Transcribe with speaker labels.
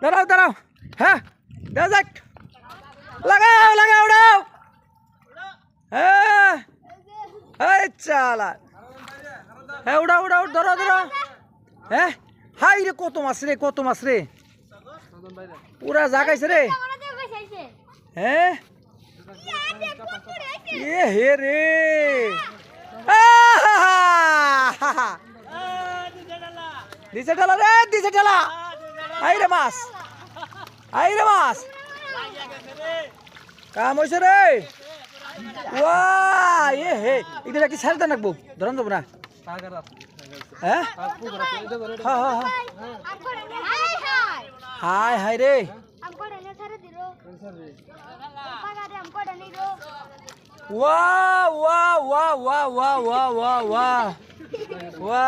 Speaker 1: দাঁড়াও দাঁড়াও হ্যাঁ দেওয়া যাক লাগাও লাগাও উড়াও হ্যাঁ এই চালা হ্যাঁ উড়াও উড়াও ধরো ধরো হ্যাঁ হাই রে কত মাছ রে পুরা জাগাইছে রে হ্যাঁ এ হে রে দিছে ঢালা রে দিছে ঢালা আই রে মাছ কাম হয়েছে রে ওয়া এ হে এটা কি ছাড়তে নাকবো ধরন যাবো না হ্যাঁ হাই হাই রে ওয়া ওয়া ওয়া ওয়া ওয়া ওয়া ওয়া ওয়া